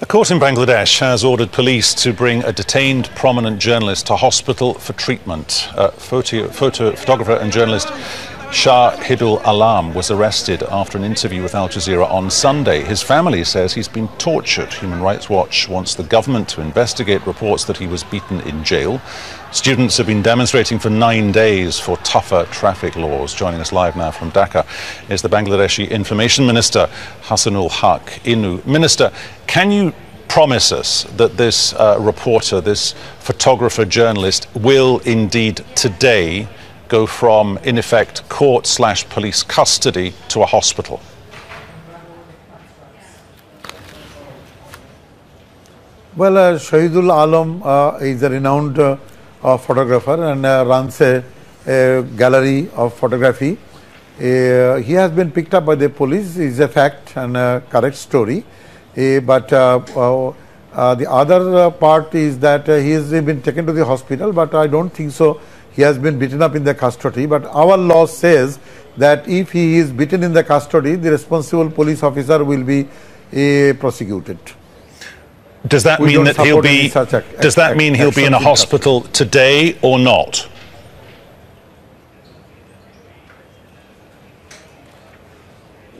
A court in Bangladesh has ordered police to bring a detained prominent journalist to hospital for treatment. Photographer and journalist Shahidul Alam was arrested after an interview with Aljazeera on Sunday. His family says he's been tortured. Human Rights Watch wants the government to investigate reports that he was beaten in jail. Students have been demonstrating for 9 days for tougher traffic laws. Joining us live now from Dhaka is the Bangladeshi Information Minister, Hasanul Haq Inu. Minister, can you promise us that this reporter, this photographer journalist will indeed today go from, in effect, court/police custody to a hospital? Well, Shahidul Alam is a renowned photographer and runs a gallery of photography. He has been picked up by the police. It's a fact and a correct story. But the other part is that he has been taken to the hospital, but I don't think so. He has been beaten up in the custody, but our law says that if he is beaten in the custody, the responsible police officer will be prosecuted. Does that mean that he'll be? Does that mean he'll be in a hospital today or not?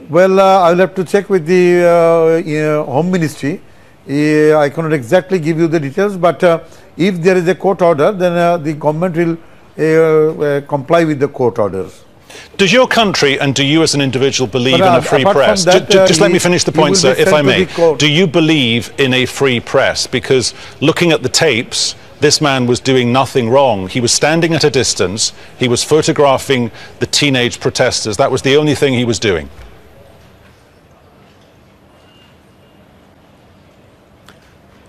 Well, I will have to check with the Home Ministry. I cannot exactly give you the details, but if there is a court order, then the government will comply with the court orders. Does your country and do you as an individual believe in a free press? Just let me finish the point, sir, if I may. Do you believe in a free press? Because looking at the tapes, this man was doing nothing wrong. He was standing at a distance. He was photographing the teenage protesters. That was the only thing he was doing.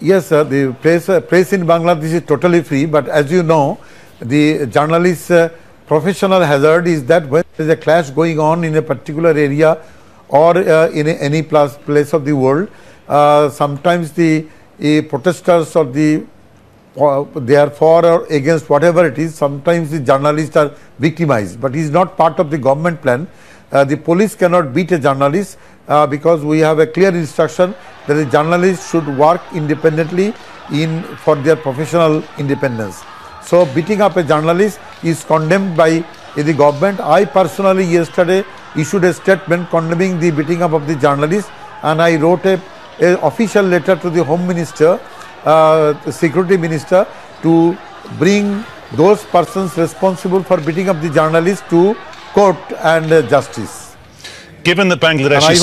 Yes, sir, the press in Bangladesh is totally free, but as you know, the journalist's professional hazard is that when there is a clash going on in a particular area or in any place of the world, sometimes the protesters or they are for or against whatever it is, sometimes the journalists are victimized, but it is not part of the government plan. The police cannot beat a journalist because we have a clear instruction that the journalist should work independently for their professional independence. So beating up a journalist is condemned by the government. I personally yesterday issued a statement condemning the beating up of the journalist, and I wrote a official letter to the Home Minister, the Security Minister, to bring those persons responsible for beating up the journalist to court and justice. Given that Bangladeshi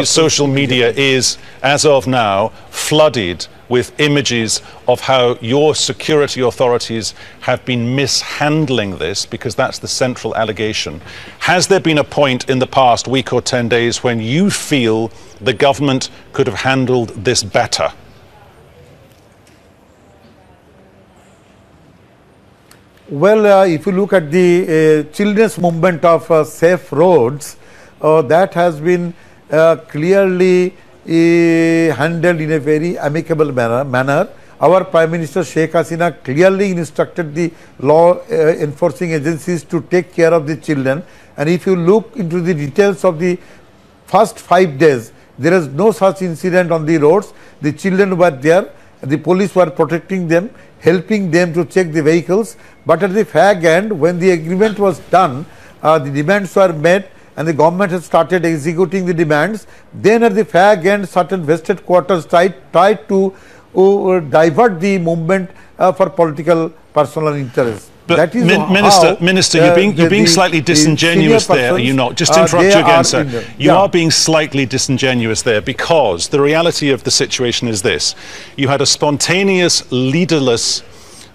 social media is, as of now, flooded with images of how your security authorities have been mishandling this, because that's the central allegation, has there been a point in the past week or 10 days when you feel the government could have handled this better? Well, if you look at the children's movement of safe roads, that has been clearly handled in a very amicable manner. Our Prime Minister Sheikh Hasina clearly instructed the law enforcing agencies to take care of the children. And if you look into the details of the first 5 days, there is no such incident on the roads. The children were there, the police were protecting them, helping them to check the vehicles. But at the fag end, when the agreement was done, the demands were met and the government has started executing the demands. Then at the fag end, certain vested quarters tried to divert the movement for political personal interests. But that is Minister, you're being slightly disingenuous there, are you not? Just to interrupt you again, sir. You are being slightly disingenuous there, because the reality of the situation is this. You had a spontaneous, leaderless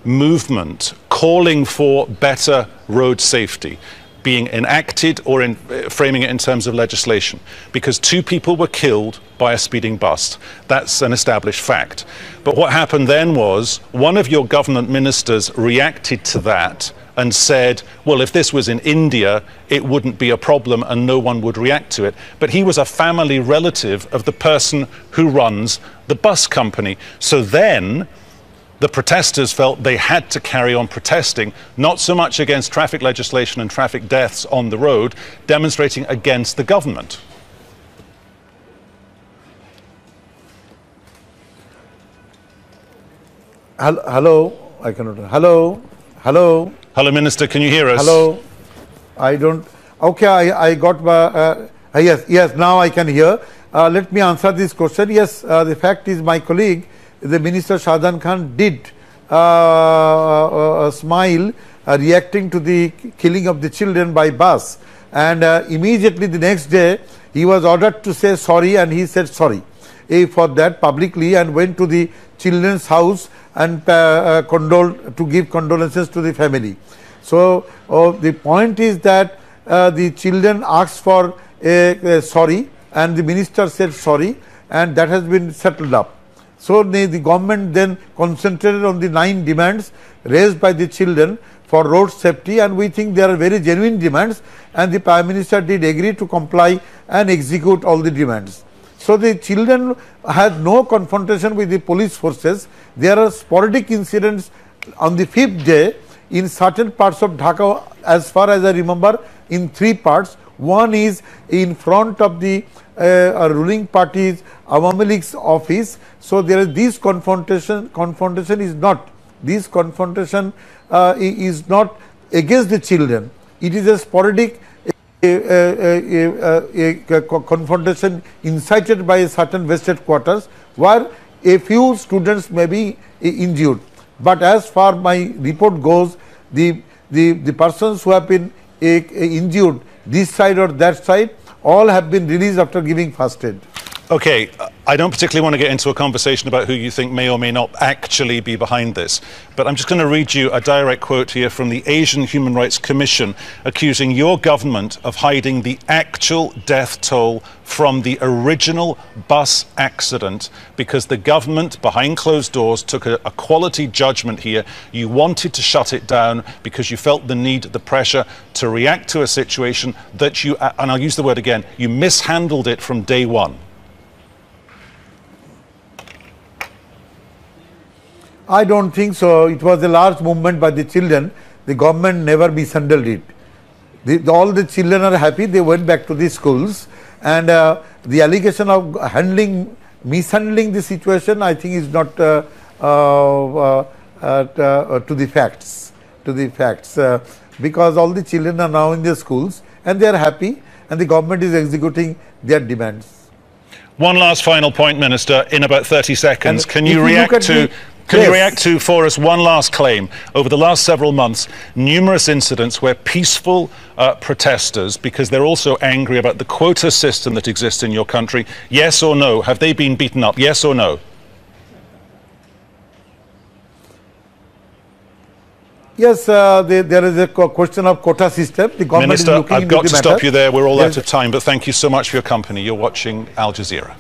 movement calling for better road safety being enacted, or framing it in terms of legislation, because 2 people were killed by a speeding bus. That's an established fact. But what happened then was one of your government ministers reacted to that and said, well, if this was in India, it wouldn't be a problem and no one would react to it. But he was a family relative of the person who runs the bus company. So then the protesters felt they had to carry on protesting, not so much against traffic legislation and traffic deaths on the road, demonstrating against the government. Hello, I cannot. Hello, hello. Hello, Minister. Can you hear us? Hello. I don't. Okay, I got. Yes. Now I can hear. Let me answer this question. Yes, the fact is, my colleague, the Minister Shahjahan Khan, did smile, reacting to the killing of the children by bus, and immediately the next day he was ordered to say sorry, and he said sorry for that publicly, and went to the children's house and to give condolences to the family. So the point is that the children asked for a sorry, and the minister said sorry, and that has been settled up. So the government then concentrated on the 9 demands raised by the children for road safety, and we think they are very genuine demands, and the Prime Minister did agree to comply and execute all the demands. So the children had no confrontation with the police forces. There are sporadic incidents on the 5th day in certain parts of Dhaka, as far as I remember, in 3 parts. One is in front of the ruling party's Awami League's office. So there is this confrontation. Confrontation is not against the children. It is a sporadic confrontation incited by a certain vested quarters, where a few students may be injured. But as far my report goes, the persons who have been injured this side or that side, all have been released after giving first aid. Okay, I don't particularly want to get into a conversation about who you think may or may not actually be behind this, but I'm just going to read you a direct quote here from the Asian Human Rights Commission, accusing your government of hiding the actual death toll from the original bus accident because the government, behind closed doors, took a quality judgment here. You wanted to shut it down because you felt the need, the pressure to react to a situation that you, and I'll use the word again, you mishandled it from day one. I don't think so. It was a large movement by the children. The government never mishandled it. All the children are happy. They went back to the schools, and the allegation of mishandling the situation, I think, is not to the facts. Because all the children are now in their schools and they are happy, and the government is executing their demands. One last final point, Minister, in about 30 seconds. Can you react to for us one last claim? Over the last several months, numerous incidents where peaceful protesters, because they're also angry about the quota system that exists in your country, yes or no, have they been beaten up? Yes or no? Yes, there is a question of quota system. The government Minister, is looking I've into got to the stop matter. you there. We're all out of time, but thank you so much for your company. You're watching Al Jazeera.